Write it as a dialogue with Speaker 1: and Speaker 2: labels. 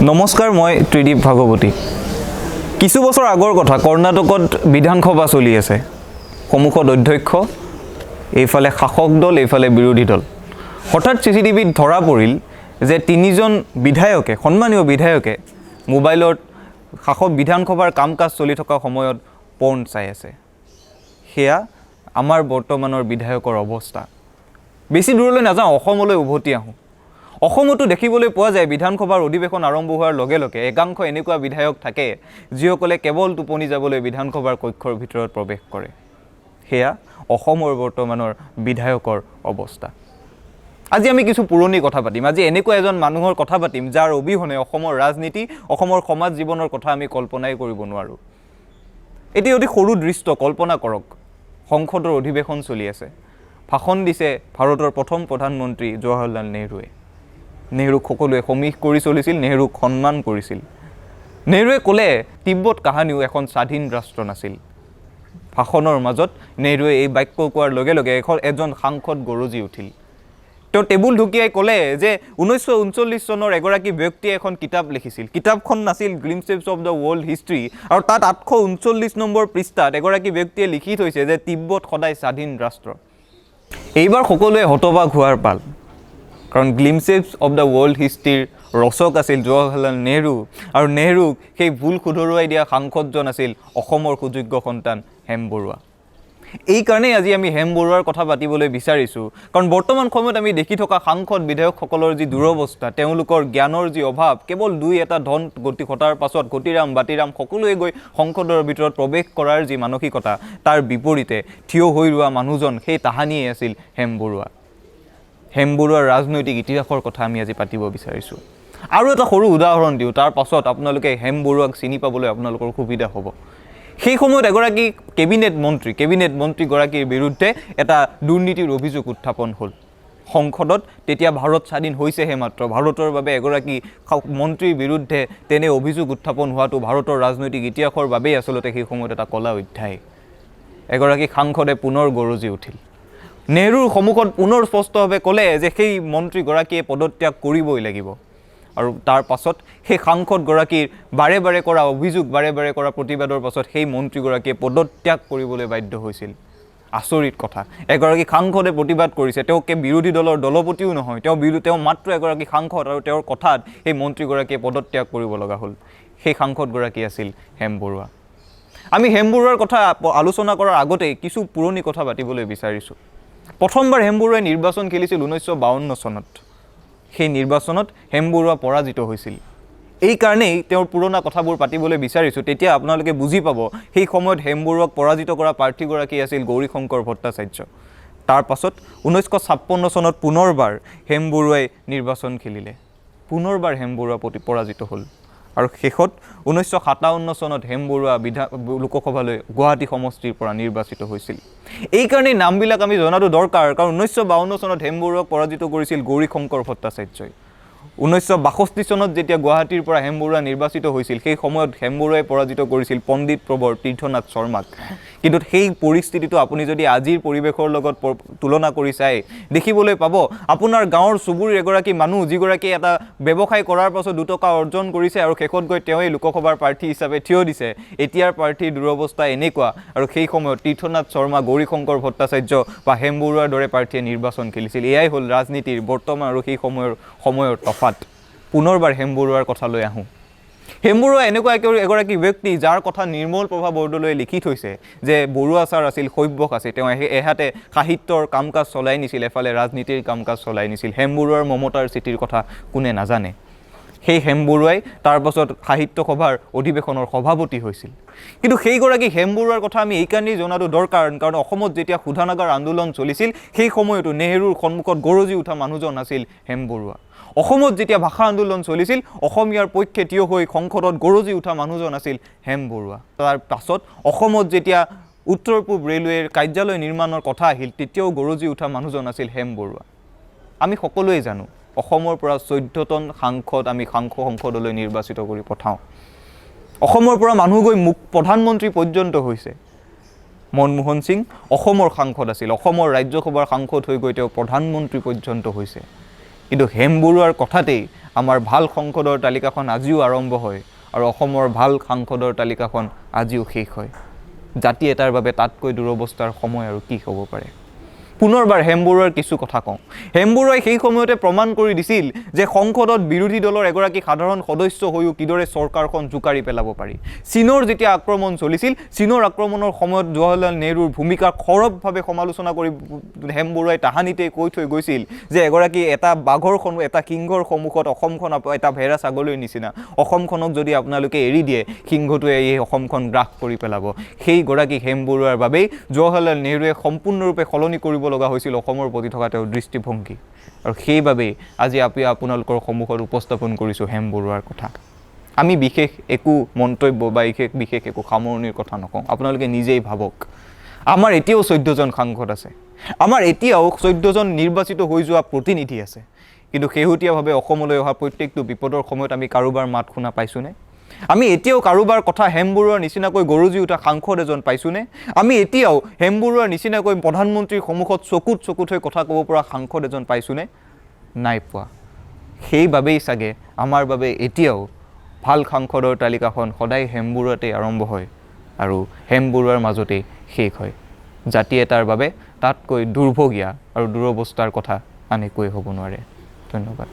Speaker 1: নমস্কাৰ, মই ত্ৰিদীপ ভাগৱতী। কিছু বছৰ আগৰ কথা, কৰ্ণাটকত বিধানসভা চলি আছে। সন্মুখত অধ্যক্ষ, এইফালে শাসক দল, এইফালে বিৰোধী দল। হঠাৎ চিচিটিভিত ধৰা পৰিল যে তিনিজন বিধায়কে, সন্মানীয় বিধায়কে মোবাইলত বিধানসভাৰ কাম কাজ চলি থকা সময়ত পৰ্ণ চাই আছে। সেয়া আমাৰ বৰ্তমানৰ বিধায়কৰ অৱস্থা। বেছি দূৰলৈ নাযাওঁ, অসমলৈ উভতি আহোঁ। অসমতো দেখিবলৈ পোৱা যায়, বিধানসভাৰ অধিৱেশন আৰম্ভ হোৱাৰ লগে লগে একাংশ এনেকুৱা বিধায়ক থাকে যিসকলে কেৱল টোপনি যাবলৈ বিধানসভাৰ কক্ষৰ ভিতৰত প্ৰৱেশ কৰে। সেয়া অসমৰ বৰ্তমানৰ বিধায়কৰ অৱস্থা। আজি আমি কিছু পুৰণি কথা পাতিম। আজি এনেকুৱা এজন মানুহৰ কথা পাতিম যাৰ অবিহনে অসমৰ ৰাজনীতি, অসমৰ সমাজ জীৱনৰ কথা আমি কল্পনাই কৰিব নোৱাৰোঁ। এটি অতি সৰু দৃশ্য কল্পনা কৰক। সংসদৰ অধিৱেশন চলি আছে। ভাষণ দিছে ভাৰতৰ প্ৰথম প্ৰধানমন্ত্ৰী জৱাহৰলাল নেহৰুৱে। নেহৰুক সকলোৱে সমীহ কৰি চলিছিল, নেহৰুক সন্মান কৰিছিল। নেহৰুৱে ক'লে তিব্বত কাহানিও এখন স্বাধীন ৰাষ্ট্ৰ নাছিল। ভাষণৰ মাজত নেহৰুৱে এই বাক্য কোৱাৰ লগে লগে এজন সাংসদ গৰজি উঠিল। তেওঁ টেবুল ঢুকিয়াই ক'লে যে 1939 চনৰ এগৰাকী ব্যক্তিয়ে এখন কিতাপ লিখিছিল। কিতাপখন নাছিল গ্লিমছেছ অৱ দ্য ৱৰ্ল্ড হিষ্ট্ৰী, আৰু তাত 839 নম্বৰ পৃষ্ঠাত এগৰাকী ব্যক্তিয়ে লিখি থৈছে যে তিব্বত সদায় স্বাধীন ৰাষ্ট্ৰ। এইবাৰ সকলোৱে হতবাক হোৱাৰ পাল, কাৰণ গ্লিমছেছ অৱ দ্য ৱৰ্ল্ড হিষ্ট্ৰীৰ ৰচক আছিল জৱাহৰলাল নেহৰু, আৰু নেহৰুক সেই ভুল শুধৰুৱাই দিয়া সাংসদজন আছিল অসমৰ সুযোগ্য সন্তান হেম বৰুৱা। এইকাৰণেই আজি আমি হেম বৰুৱাৰ কথা পাতিবলৈ বিচাৰিছোঁ, কাৰণ বৰ্তমান সময়ত আমি দেখি থকা সাংসদ বিধায়কসকলৰ যি দুৰৱস্থা, তেওঁলোকৰ জ্ঞানৰ যি অভাৱ, কেৱল দুই এটা ধন গতি ঘটাৰ পাছত গতিৰাম বাতিৰাম সকলোৱে গৈ সংসদৰ ভিতৰত প্ৰৱেশ কৰাৰ যি মানসিকতা, তাৰ বিপৰীতে থিয় হৈ ৰোৱা মানুহজন সেই তাহানিয়েই আছিল হেম বৰুৱা। হেম বৰুৱাৰ ৰাজনৈতিক ইতিহাসৰ কথা আমি আজি পাতিব বিচাৰিছোঁ। আৰু এটা সৰু উদাহৰণ দিওঁ, তাৰ পাছত আপোনালোকে হেম বৰুৱাক চিনি পাবলৈ আপোনালোকৰ সুবিধা হ'ব। সেই সময়ত এগৰাকী কেবিনেট মন্ত্ৰীগৰাকীৰ বিৰুদ্ধে এটা দুৰ্নীতিৰ অভিযোগ উত্থাপন হ'ল সংসদত। তেতিয়া ভাৰত স্বাধীন হৈছেহে মাত্ৰ। ভাৰতৰ বাবে এগৰাকী মন্ত্ৰীৰ বিৰুদ্ধে তেনে অভিযোগ উত্থাপন হোৱাটো ভাৰতৰ ৰাজনৈতিক ইতিহাসৰ বাবেই আচলতে সেই সময়ত এটা কলা অধ্যায়। এগৰাকী সাংসদে পুনৰ গৰজি উঠিল। নেহৰুৰ সন্মুখত পুনৰ স্পষ্টভাৱে ক'লে যে সেই মন্ত্ৰীগৰাকীয়ে পদত্যাগ কৰিবই লাগিব। আৰু তাৰ পাছত সেই সাংসদগৰাকীৰ বাৰে বাৰে কৰা অভিযোগ, বাৰে বাৰে কৰা প্ৰতিবাদৰ পাছত সেই মন্ত্ৰীগৰাকীয়ে পদত্যাগ কৰিবলৈ বাধ্য হৈছিল। আচৰিত কথা, এগৰাকী সাংসদে প্ৰতিবাদ কৰিছে, তেওঁ বিৰোধী দলৰ দলপতিও নহয়, তেওঁ মাত্ৰ এগৰাকী সাংসদ, আৰু তেওঁৰ কথাত সেই মন্ত্ৰীগৰাকীয়ে পদত্যাগ কৰিব লগা হ'ল। সেই সাংসদগৰাকী আছিল হেম বৰুৱা। আমি হেম বৰুৱাৰ কথা আলোচনা কৰাৰ আগতেই কিছু পুৰণি কথা পাতিবলৈ বিচাৰিছোঁ। প্ৰথমবাৰ হেম বৰুৱাই নিৰ্বাচন খেলিছিল 1952 চনত। সেই নিৰ্বাচনত হেম বৰুৱা পৰাজিত হৈছিল। এইকাৰণেই তেওঁৰ পুৰণা কথাবোৰ পাতিবলৈ বিচাৰিছোঁ। তেতিয়া আপোনালোকে বুজি পাব সেই সময়ত হেম বৰুৱাক পৰাজিত কৰা প্ৰাৰ্থীগৰাকী আছিল গৌৰীশংকৰ ভট্টাচাৰ্য। তাৰ পাছত 1956 চনত পুনৰবাৰ হেম বৰুৱাই নিৰ্বাচন খেলিলে। পুনৰবাৰ হেম বৰুৱা পৰাজিত হ'ল। আৰু শেষত 1957 চনত হেম বৰুৱা লোকসভালৈ গুৱাহাটী সমষ্টিৰ পৰা নিৰ্বাচিত হৈছিল। এইকাৰণেই নামবিলাক আমি জনাটো দৰকাৰ, কাৰণ 1952 চনত হেম বৰুৱাক পৰাজিত কৰিছিল গৌৰীশংকৰ ভট্টাচাৰ্যই। 1962 চনত যেতিয়া গুৱাহাটীৰ পৰা হেম বৰুৱা নিৰ্বাচিত হৈছিল, সেই সময়ত হেম বৰুৱাই পৰাজিত কৰিছিল পণ্ডিত প্ৰবৰ তীৰ্থনাথ শৰ্মাক। কিন্তু সেই পৰিস্থিতিটো আপুনি যদি আজিৰ পৰিৱেশৰ লগত তুলনা কৰি চাই, দেখিবলৈ পাব আপোনাৰ গাঁৱৰ চুবুৰীৰ এগৰাকী মানুহ, যিগৰাকীয়ে এটা ব্যৱসায় কৰাৰ পাছত 2 টকা অৰ্জন কৰিছে, আৰু শেষত গৈ তেওঁই লোকসভাৰ প্ৰাৰ্থী হিচাপে থিয় দিছে। এতিয়াৰ প্ৰাৰ্থীৰ দুৰৱস্থা এনেকুৱা, আৰু সেই সময়ত তীৰ্থনাথ শৰ্মা, গৌৰীশংকৰ ভট্টাচাৰ্য বা হেম বৰুৱাৰ দৰে প্ৰাৰ্থীয়ে নিৰ্বাচন খেলিছিল। এয়াই হ'ল ৰাজনীতিৰ বৰ্তমান আৰু সেই সময়ৰ তফাত। পুনৰবাৰ হেম বৰুৱাৰ কথালৈ আহোঁ। হেম বৰুৱা এনেকুৱা এগৰাকী ব্যক্তি যাৰ কথা নিৰ্মল প্ৰভা বৰদলৈয়ে লিখি থৈছে যে বৰুৱা ছাৰ আছিল সভ্যক আছিল। তেওঁ এহাতে সাহিত্যৰ কাম কাজ চলাই নিছিল, এফালে ৰাজনীতিৰ কাম কাজ চলাই নিছিল। হেম বৰুৱাৰ মমতাৰ চিঠিৰ কথা কোনে নাজানে। সেই হেম বৰুৱাই তাৰ পাছত সাহিত্য সভাৰ অধিৱেশনৰ সভাপতি হৈছিল। কিন্তু সেইগৰাকী হেম বৰুৱাৰ কথা আমি এইকাৰণেই জনাটো দৰকাৰ, কাৰণ অসমত যেতিয়া শোধনাগাৰ আন্দোলন চলিছিল, সেই সময়তো নেহৰুৰ সন্মুখত গৰজি উঠা মানুহজন আছিল হেম বৰুৱা। অসমত যেতিয়া ভাষা আন্দোলন চলিছিল, অসমীয়াৰ পক্ষে থিয় হৈ সংসদত গৰজি উঠা মানুহজন আছিল হেম বৰুৱা। তাৰ পাছত অসমত যেতিয়া উত্তৰ পূব ৰেলৱেৰ কাৰ্যালয় নিৰ্মাণৰ কথা আহিল, তেতিয়াও গৰজি উঠা মানুহজন আছিল হেম বৰুৱা। আমি সকলোৱে জানো অসমৰ পৰা 14জন সাংসদ আমি সংসদলৈ নিৰ্বাচিত কৰি পঠাওঁ। অসমৰ পৰা মানুহ গৈ প্ৰধানমন্ত্ৰী পৰ্যন্ত হৈছে। মনমোহন সিং অসমৰ সাংসদ আছিল, অসমৰ ৰাজ্যসভাৰ সাংসদ হৈ গৈ তেওঁ প্ৰধানমন্ত্ৰী পৰ্যন্ত হৈছে। কিন্তু হেম বৰুৱাৰ কথাতেই আমাৰ ভাল সংসদৰ তালিকাখন আজিও আৰম্ভ হয় আৰু অসমৰ ভাল সাংসদৰ তালিকাখন আজিও শেষ হয়। জাতি এটাৰ বাবে তাতকৈ দুৰৱস্থাৰ সময় আৰু কি হ'ব পাৰে। পুনৰবাৰ হেম বৰুৱাৰ কিছু কথা কওঁ। হেম বৰুৱাই সেই সময়তে প্ৰমাণ কৰি দিছিল যে সংসদত বিৰোধী দলৰ এগৰাকী সাধাৰণ সদস্য হৈও কিদৰে চৰকাৰখন জোকাৰি পেলাব পাৰি। চীনৰ যেতিয়া আক্ৰমণ চলিছিল, চীনৰ আক্ৰমণৰ সময়ত জৱাহৰলাল নেহৰুৰ ভূমিকাক সৰবভাৱে সমালোচনা কৰি হেম বৰুৱাই তাহানিতেই কৈ থৈ গৈছিল যে এটা বাঘৰ এটা সিংহৰ সন্মুখত অসমখন এটা ভেড়া ছাগলীৰ নিচিনা। অসমখনক যদি আপোনালোকে এৰি দিয়ে, সিংহটোৱে এই অসমখন গ্ৰাস কৰি পেলাব। সেইগৰাকী হেম বৰুৱাৰ বাবেই জৱাহৰলাল নেহৰুৱে সম্পূৰ্ণৰূপে সলনি কৰিব লগা হৈছিল অসমৰ প্ৰতি থকা তেওঁৰ দৃষ্টিভংগী। আৰু সেইবাবেই আজি আপোনালোকৰ সন্মুখত উপস্থাপন কৰিছোঁ হেম বৰুৱাৰ কথা। আমি বিশেষ একো মন্তব্য বা বিশেষ একো সামৰণিৰ কথা নকওঁ, আপোনালোকে নিজেই ভাবক। আমাৰ এতিয়াও 14জন সাংসদ আছে, আমাৰ এতিয়াও 14জন নিৰ্বাচিত হৈ যোৱা প্ৰতিনিধি আছে, কিন্তু শেহতীয়াভাৱে অসমলৈ অহা প্ৰত্যেকটো বিপদৰ সময়ত আমি কাৰোবাৰ মাত শুনা পাইছোঁনে? আমি এতিয়াও কাৰোবাৰ কথা হেম বৰুৱাৰ নিচিনাকৈ গৰজি উঠা সাংসদ এজন পাইছোঁনে? আমি এতিয়াও হেম বৰুৱাৰ নিচিনাকৈ প্ৰধানমন্ত্ৰীৰ সন্মুখত চকুত হৈ কথা ক'ব পৰা সাংসদ এজন পাইছোঁনে? নাই পোৱা। সেইবাবেই চাগে আমাৰ বাবে এতিয়াও ভাল সাংসদৰ তালিকাখন সদায় হেম বৰুৱাতেই আৰম্ভ হয় আৰু হেম বৰুৱাৰ মাজতেই শেষ হয়। জাতি এটাৰ বাবে তাতকৈ দুৰ্ভগীয়া আৰু দুৰৱস্থাৰ কথা আন একোৱেই হ'ব নোৱাৰে। ধন্যবাদ।